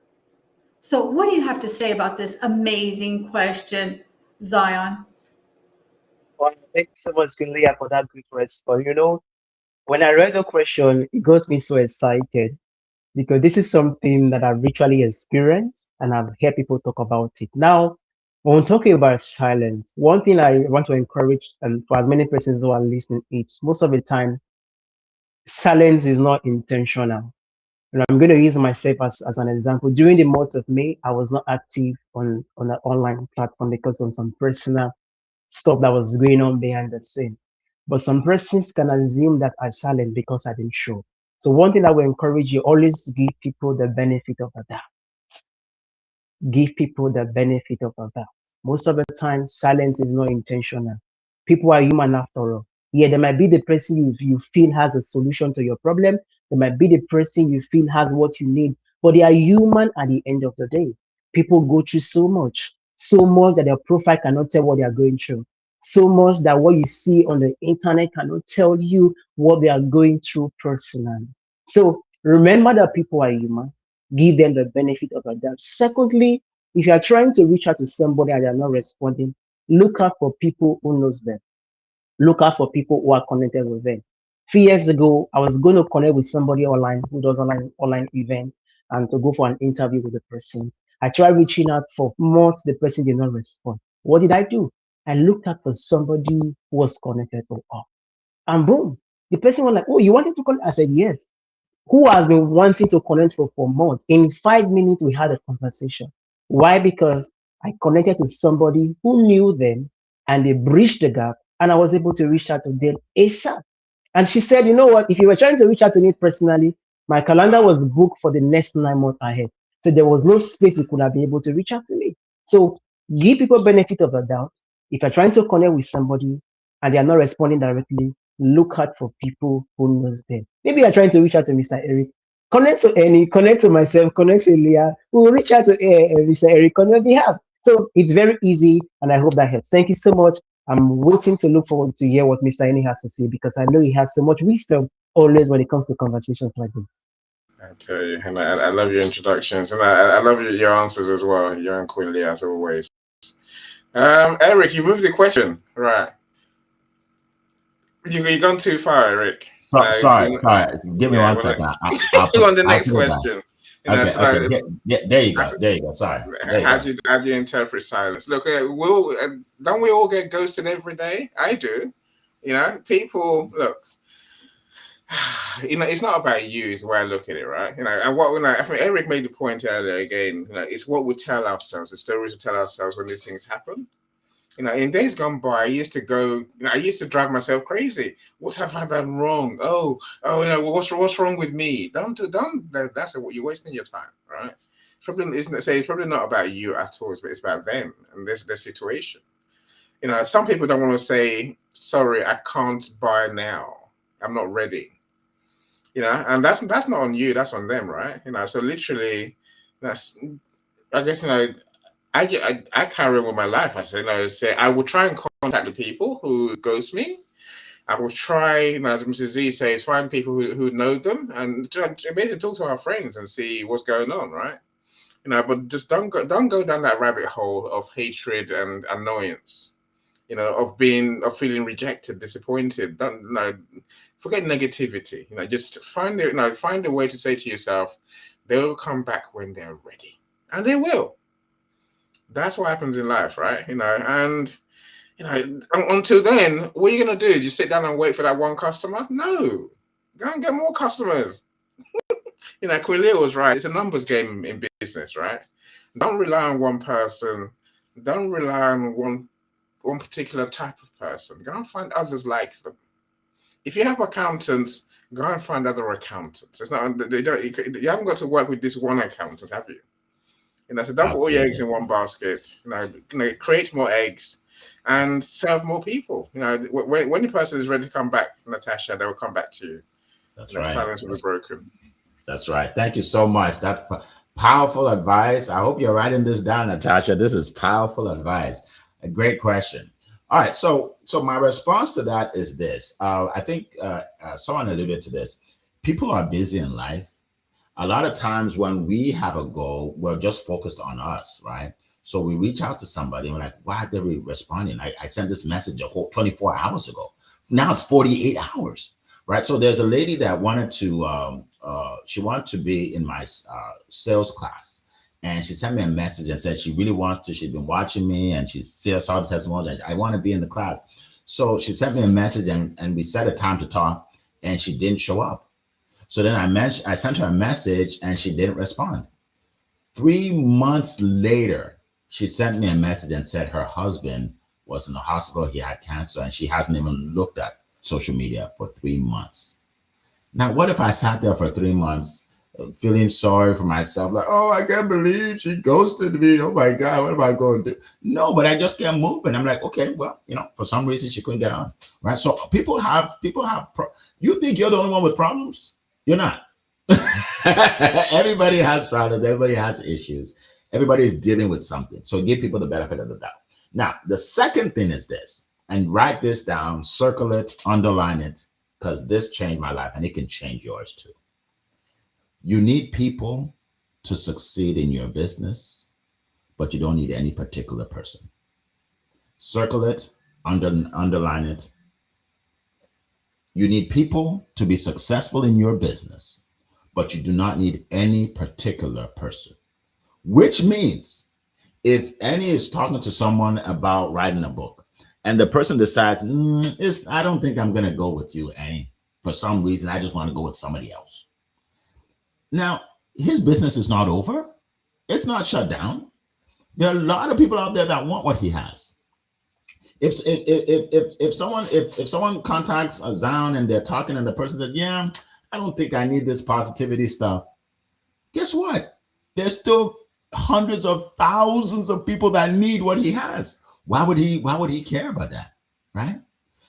So what do you have to say about this amazing question, Zion? Well, thank you so much, Leah, for that great response. When I read the question, it got me so excited because this is something that I've literally experienced and I've heard people talk about it. Now, when talking about silence, one thing I want to encourage, and for as many persons who are listening, it's most of the time, silence is not intentional. And I'm going to use myself as an example. During the month of May, I was not active on an online platform because of some personal stuff that was going on behind the scene. But some persons can assume that I'm silent because I didn't show. So one thing I will encourage you, always give people the benefit of the doubt. Give people the benefit of the doubt. Most of the time, silence is not intentional. People are human after all. Yeah, there might be the person you feel has a solution to your problem. There might be the person you feel has what you need, but they are human at the end of the day. People go through so much that their profile cannot tell what they are going through. So much that what you see on the internet cannot tell you what they are going through personally. So remember that people are human. Give them the benefit of the doubt. Secondly, if you are trying to reach out to somebody and they are not responding, look out for people who knows them. Look out for people who are connected with them. Few years ago, I was going to connect with somebody online who does online event and to go for an interview with the person. I tried reaching out for months, the person did not respond. What did I do? I looked out for somebody who was connected to us. And boom, the person was like, "Oh, you wanted to connect?" I said, "Yes." Who has been wanting to connect for months. In 5 minutes, we had a conversation. Why? Because I connected to somebody who knew them and they bridged the gap, and I was able to reach out to them ASAP. And she said, "You know what? If you were trying to reach out to me personally, my calendar was booked for the next 9 months ahead. So there was no space you could have been able to reach out to me." So give people benefit of the doubt. If you're trying to connect with somebody and they are not responding directly, look out for people who knows them. Maybe you're trying to reach out to Mr. Eric. Connect to Annie, connect to myself, connect to Leah. We will reach out to Mr. Eric on your behalf. So it's very easy, and I hope that helps. Thank you so much. I'm waiting to look forward to hear what Mr. Eni has to say, because I know he has so much wisdom always when it comes to conversations like this. I tell you, and I love your introductions, and I love your answers as well. You're and Quinley, as always. Eric, you moved the question. Right. You've gone too far, Eric. So, sorry. Give me Yeah, one well, second. on the I'll next put it back. question. Okay. So Okay. There you go. There you go. Sorry. There you go. how do you interpret silence? Look, don't we all get ghosted every day? I do. People look. It's not about you. Is the way I look at it, right? And I think Eric made the point earlier again. It's what we tell ourselves, the stories we tell ourselves when these things happen. In days gone by, I used to drive myself crazy. What have I done wrong? What's wrong with me? Don't. That's what you're wasting your time, right? It's probably not about you at all, but it's about them and their situation. Some people don't want to say, sorry, I can't buy now. I'm not ready. And that's not on you, that's on them, right? So literally, that's, I guess, I carry on with my life. I say I will try and contact the people who ghost me. I will try, as Mrs. Z says, find people who know them and basically talk to our friends and see what's going on, right? But just don't go down that rabbit hole of hatred and annoyance. Of feeling rejected, disappointed. Don't forget negativity. Just find a way to say to yourself, they will come back when they're ready, and they will. That's what happens in life, right? And until then, what are you gonna do? Just sit down and wait for that one customer? No, go and get more customers. Quillia was right. It's a numbers game in business, right? Don't rely on one person. Don't rely on one particular type of person. Go and find others like them. If you have accountants, go and find other accountants. It's not you haven't got to work with this one accountant, have you? So don't put all your eggs in one basket. Create more eggs and serve more people. When the person is ready to come back, Natasha, they will come back to you. That's right. Silence will be broken. That's right. Thank you so much. That powerful advice. I hope you're writing this down, Natasha. This is powerful advice. A great question. All right. So my response to that is this. I think someone alluded to this. People are busy in life. A lot of times when we have a goal, we're just focused on us, right? So we reach out to somebody and we're like, why are they responding? I sent this message a whole 24 hours ago. Now it's 48 hours, right? So there's a lady that wanted to, she wanted to be in my sales class. And she sent me a message and said she really wants to. She's been watching me and she saw the testimony that I want to be in the class. So she sent me a message and we set a time to talk and she didn't show up. So then I sent her a message and she didn't respond. 3 months later, she sent me a message and said her husband was in the hospital. He had cancer and she hasn't even looked at social media for 3 months. Now, what if I sat there for 3 months feeling sorry for myself? Like, oh, I can't believe she ghosted me. Oh my God, what am I going to do? No, but I just kept moving. I'm like, okay, well, for some reason she couldn't get on, right? So people have, you think you're the only one with problems? You're not. Everybody has problems. Everybody has issues. Everybody is dealing with something. So give people the benefit of the doubt. Now, the second thing is this, and write this down, circle it, underline it, because this changed my life and it can change yours too. You need people to succeed in your business, but you don't need any particular person. Circle it, underline it. You need people to be successful in your business, but you do not need any particular person. Which means if Annie is talking to someone about writing a book and the person decides, I don't think I'm going to go with you, Annie. For some reason, I just want to go with somebody else. Now, his business is not over. It's not shut down. There are a lot of people out there that want what he has. If someone contacts a Zion and they're talking and the person says, yeah, I don't think I need this positivity stuff. Guess what? There's still hundreds of thousands of people that need what he has. Why would he care about that? Right?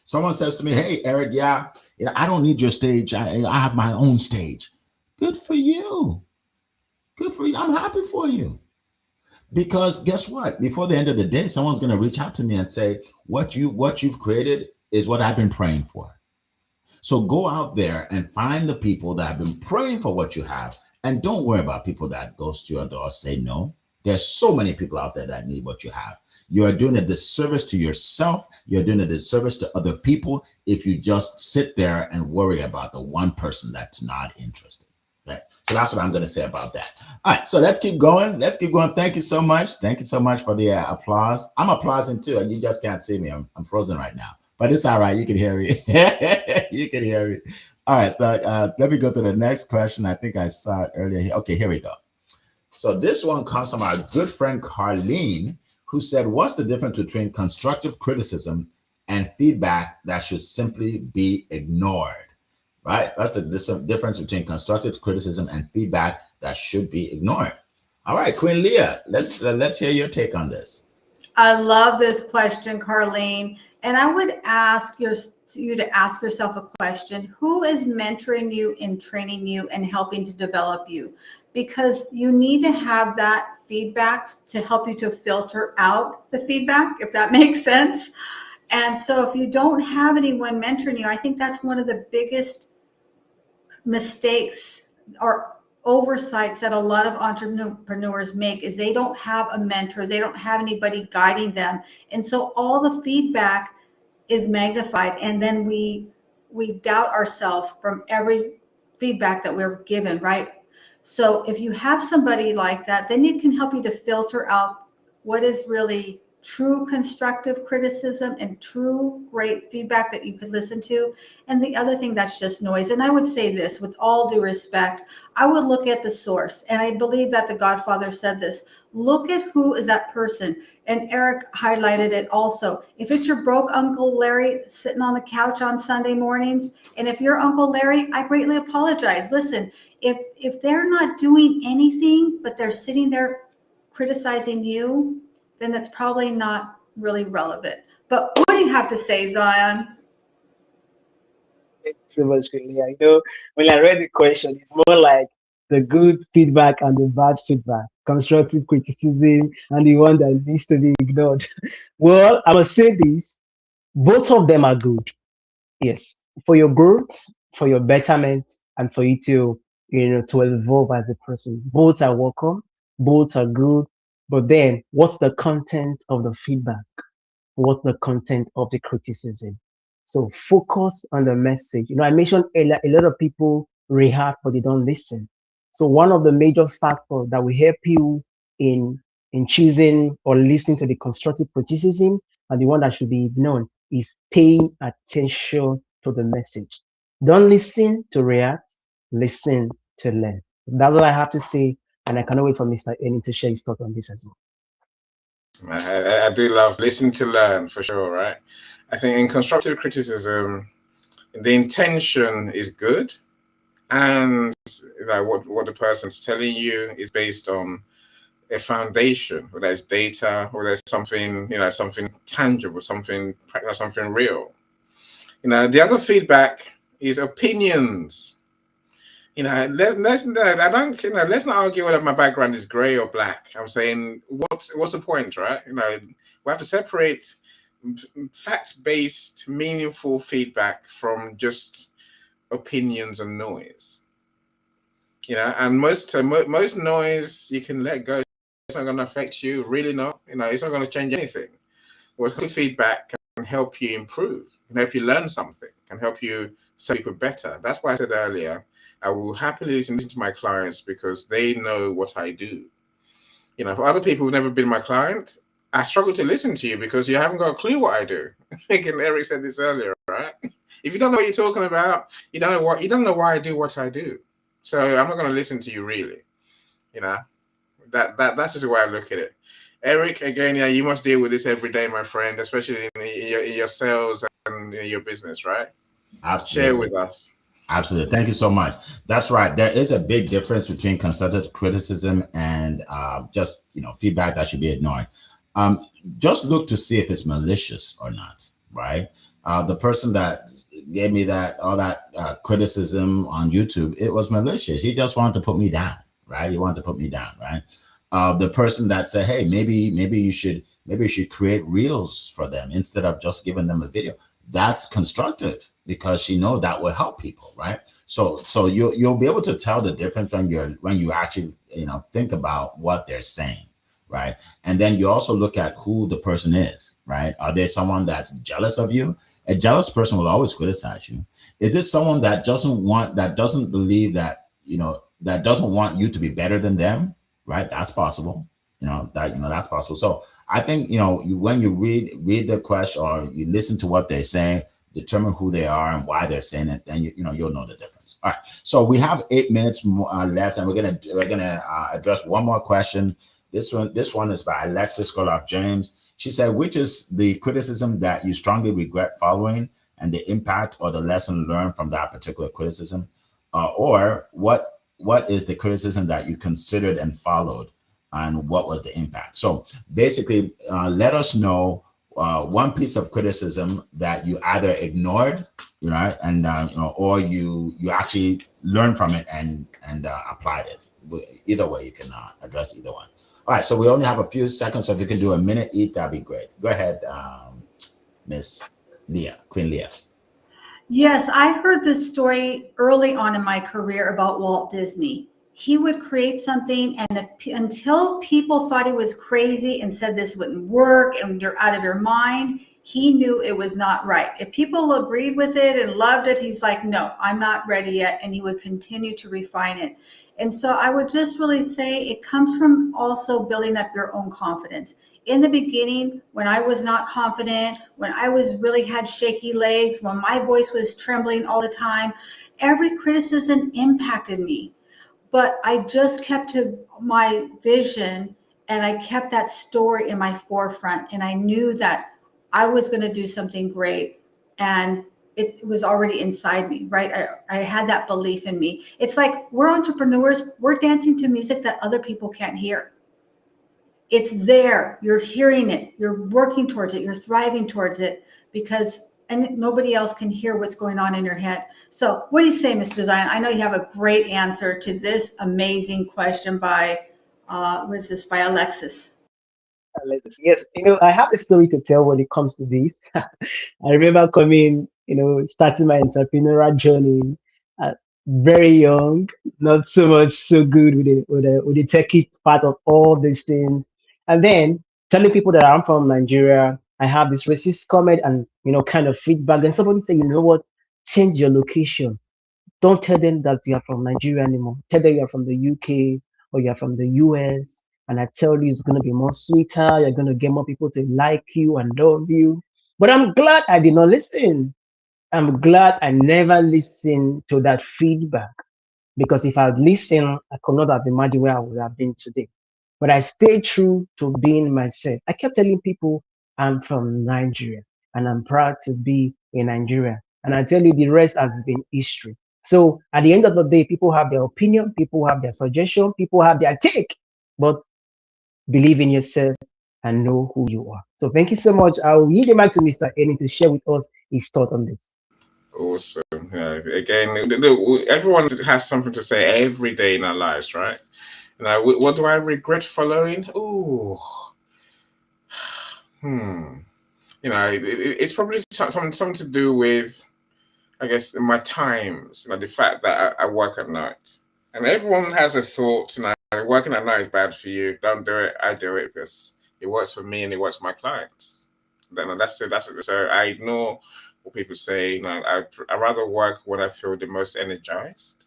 Someone says to me, hey, Eric, I don't need your stage. I have my own stage. Good for you. Good for you. I'm happy for you. Because guess what? Before the end of the day, someone's going to reach out to me and say, what you've created is what I've been praying for. So go out there and find the people that have been praying for what you have. And don't worry about people that goes to your door, say no. There's so many people out there that need what you have. You are doing a disservice to yourself. You're doing a disservice to other people if you just sit there and worry about the one person that's not interested. Okay? So that's what I'm going to say about that. All right, so let's keep going. Let's keep going. Thank you so much. Thank you so much for the applause. I'm applauding too, and you just can't see me. I'm frozen right now. But it's all right. You can hear me. You can hear me. All right. So let me go to the next question. I think I saw it earlier. Okay, here we go. So this one comes from our good friend Carlene, who said, what's the difference between constructive criticism and feedback that should simply be ignored? Right? That's the difference between constructive criticism and feedback that should be ignored. All right, Queen Leah, let's hear your take on this. I love this question, Carlene. And I would ask you to ask yourself a question. Who is mentoring you and training you and helping to develop you? Because you need to have that feedback to help you to filter out the feedback, if that makes sense. And so if you don't have anyone mentoring you, I think that's one of the biggest mistakes or oversights that a lot of entrepreneurs make is they don't have a mentor. They don't have anybody guiding them. And so all the feedback is magnified. And then we doubt ourselves from every feedback that we're given, right? So if you have somebody like that, then it can help you to filter out what is really true constructive criticism and true great feedback that you could listen to. And the other thing that's just noise. And I would say this with all due respect, I would look at the source. And I believe that the Godfather said this, look at who is that person. And Eric highlighted it also. If it's your broke Uncle Larry sitting on the couch on Sunday mornings, and if you're Uncle Larry, I greatly apologize. Listen, if they're not doing anything, but they're sitting there criticizing you, then that's probably not really relevant. But what do you have to say, Zion? Thank you so much, Kelly. I know when I read the question, it's more like the good feedback and the bad feedback, constructive criticism, and the one that needs to be ignored. Well, I must say this, both of them are good. Yes, for your growth, for your betterment, and for you to, to evolve as a person. Both are welcome, both are good. But then, what's the content of the feedback? What's the content of the criticism? So focus on the message. I mentioned earlier, a lot of people react, but they don't listen. So one of the major factors that will help you in choosing or listening to the constructive criticism and the one that should be ignored is paying attention to the message. Don't listen to react, listen to learn. That's what I have to say, and I cannot wait for Mr. Enin to share his thought on this as well. I do love listen to learn for sure, right? I think in constructive criticism, the intention is good, and what the person's telling you is based on a foundation, whether it's data, or there's something something tangible, something real. The other feedback is opinions. Let's not argue whether my background is gray or black. I'm saying what's the point, right? We have to separate fact-based, meaningful feedback from just opinions and noise. And most noise you can let go. It's not going to affect you, really not. It's not going to change anything. What feedback can help you improve, can help you learn something, can help you serve people better. That's why I said earlier, I will happily listen to my clients because they know what I do. For other people who've never been my client, I struggle to listen to you because you haven't got a clue what I do. I think Eric said this earlier, right? If you don't know what you're talking about, you don't know why I do what I do. So I'm not going to listen to you, really. That's just the way I look at it. Eric, again, you must deal with this every day, my friend, especially in your sales and in your business, right? Absolutely. Share with us. Absolutely. Thank you so much. That's right. There is a big difference between constructive criticism and just feedback that should be ignored. Just look to see if it's malicious or not, right? The person that gave me all that criticism on YouTube, it was malicious. He just wanted to put me down, right? He wanted to put me down, right? The person that said, hey, maybe you should create reels for them instead of just giving them a video. That's constructive because she know that will help people, right? So you'll be able to tell the difference when you actually think about what they're saying, right? And then you also look at who the person is, right? Are they someone that's jealous of you? A jealous person will always criticize you. Is it someone that doesn't believe that that doesn't want you to be better than them? Right, that's possible. That's possible. So I think when you read the question or you listen to what they're saying, determine who they are and why they're saying it, then you'll know the difference. All right, so we have 8 minutes left, and we're gonna address one more question. This one is by Alexis Goloff James. She said, which is the criticism that you strongly regret following, and the impact or the lesson learned from that particular criticism, or what is the criticism that you considered and followed, and what was the impact? So basically, let us know one piece of criticism that you either ignored, and or you actually learned from it and applied it. Either way, you can address either one. All right, so we only have a few seconds, so if you can do a minute each, that'd be great. Go ahead, Miss Leah, Queen Leah. Yes, I heard this story early on in my career about Walt Disney. He would create something, and until people thought he was crazy and said this wouldn't work and you're out of your mind, he knew it was not right. If people agreed with it and loved it, he's like, no, I'm not ready yet. And he would continue to refine it. And so I would just really say it comes from also building up your own confidence. In the beginning, when I was not confident, when I was really had shaky legs, when my voice was trembling all the time, every criticism impacted me. But I just kept to my vision, and I kept that story in my forefront. And I knew that I was going to do something great. And it was already inside me, right? I had that belief in me. It's like we're entrepreneurs, we're dancing to music that other people can't hear. It's there, you're hearing it, you're working towards it, you're thriving towards it, because and nobody else can hear what's going on in your head. So what do you say, Mr. Zion? I know you have a great answer to this amazing question by what is this, by Alexis. Yes, I have a story to tell when it comes to this. I remember starting my entrepreneurial journey very young, not so much so good with the techie part of all these things, and then telling people that I'm from Nigeria. I have this racist comment and kind of feedback, and somebody say, you know what, change your location. Don't tell them that you are from Nigeria anymore. Tell them you are from the UK or you are from the US. And I tell you, it's going to be more sweeter. You're going to get more people to like you and love you. But I'm glad I did not listen. I'm glad I never listened to that feedback, because if I'd listened, I could not have imagined where I would have been today. But I stayed true to being myself. I kept telling people I'm from Nigeria and I'm proud to be in Nigeria. And I tell you, the rest has been history. So at the end of the day, people have their opinion, people have their suggestion, people have their take. But believe in yourself and know who you are. So thank you so much. I'll yield the mic to Mr. Eni to share with us his thought on this. Awesome. Again, look, everyone has something to say every day in our lives, right? What do I regret following? Oh, it's probably something to do with, I guess, my times. The fact that I work at night, and everyone has a thought. Working at night is bad for you. Don't do it. I do it because it works for me and it works for my clients. Then that's it. That's it. So I ignore what people say. I rather work when I feel the most energized,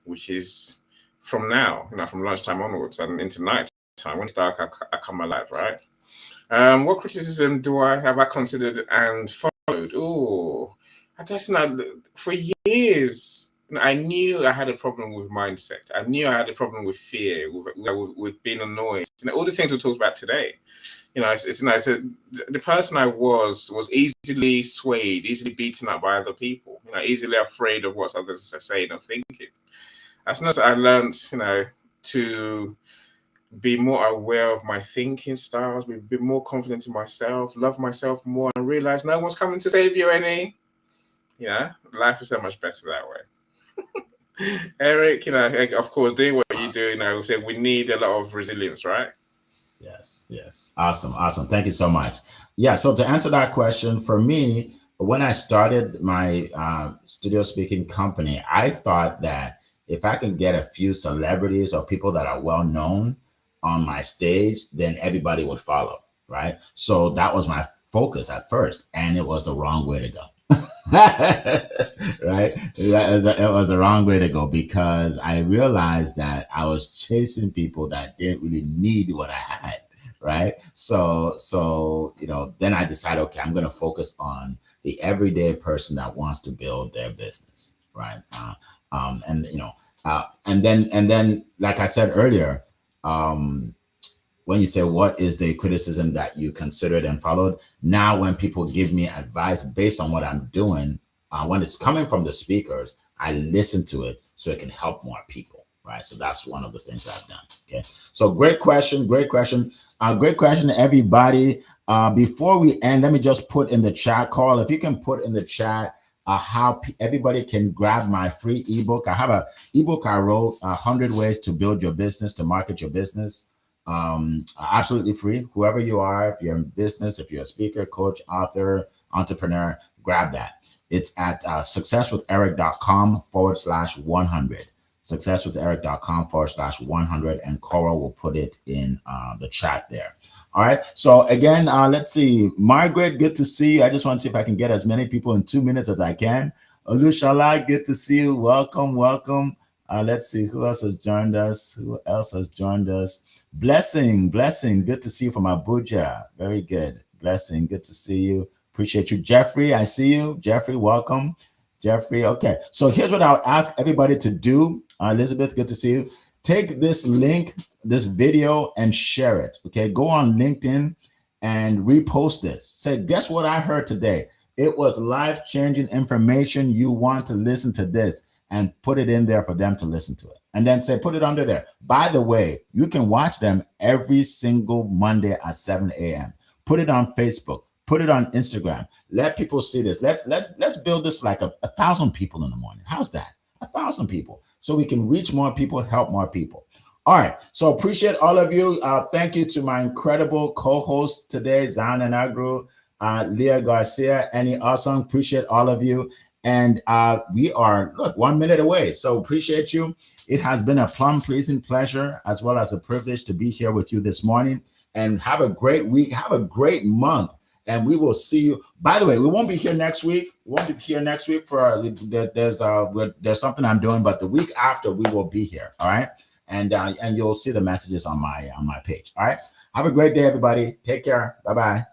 which is from now. From lunchtime onwards and into night time. When it's dark, I come alive. Right. What criticism have I considered and followed? Oh, I guess for years. I knew I had a problem with mindset. I knew I had a problem with fear, with being annoyed. All the things we talked about today. It's nice. The person I was easily swayed, easily beaten up by other people. Easily afraid of what others are saying or thinking. As soon as I learned, to be more aware of my thinking styles, be more confident in myself, love myself more, and realize no one's coming to save you any. Life is so much better that way. Eric, of course, doing what you do, say we need a lot of resilience, right? Yes. Awesome. Thank you so much. Yeah. So to answer that question, for me, when I started my studio speaking company, I thought that if I could get a few celebrities or people that are well known on my stage, then everybody would follow. Right. So that was my focus at first, and it was the wrong way to go. Right? It was the wrong way to go because I realized that I was chasing people that didn't really need what I had. Right. So, then I decided, okay, I'm going to focus on the everyday person that wants to build their business. Right. And then, like I said earlier, when you say what is the criticism that you considered and followed, now when people give me advice based on what I'm doing, when it's coming from the speakers, I listen to it so it can help more people, right? So that's one of the things that I've done. Okay. So great question, everybody. Before we end, let me just put in the chat, Carl, if you can put in the chat how everybody can grab my free ebook. I have a ebook I wrote, 100 Ways to Build Your Business, to Market Your Business. Absolutely free. Whoever you are, if you're in business, if you're a speaker, coach, author, entrepreneur, grab that. It's at successwitheric.com/100. Successwitheric.com/100, and Coral will put it in the chat there. All right. So again, let's see. Margaret, good to see you. I just want to see if I can get as many people in 2 minutes as I can. Olushala, good to see you. Welcome. Let's see who else has joined us. Blessing. Good to see you from Abuja. Very good. Blessing. Good to see you. Appreciate you. Jeffrey, I see you. Jeffrey, welcome. Jeffrey. Okay. So here's what I'll ask everybody to do. Elizabeth, good to see you. Take this link, this video, and share it. Okay. Go on LinkedIn and repost this. Say, guess what I heard today? It was life-changing information. You want to listen to this, and put it in there for them to listen to it. And then say, put it under there. By the way, you can watch them every single Monday at 7 a.m. Put it on Facebook. Put it on Instagram. Let people see this. Let's build this like a 1,000 people in the morning. How's that? 1,000 people. So we can reach more people, help more people. All right. So appreciate all of you. Thank you to my incredible co-hosts today, Zan and Agru, Leah Garcia, Annie Awesome. Appreciate all of you. And we are, 1 minute away. So appreciate you. It has been a plum-pleasing pleasure as well as a privilege to be here with you this morning. And have a great week. Have a great month. And we will see you. By the way, we won't be here next week. For there's something I'm doing, but the week after we will be here. All right. And you'll see the messages on my page. All right. Have a great day, everybody. Take care. Bye-bye.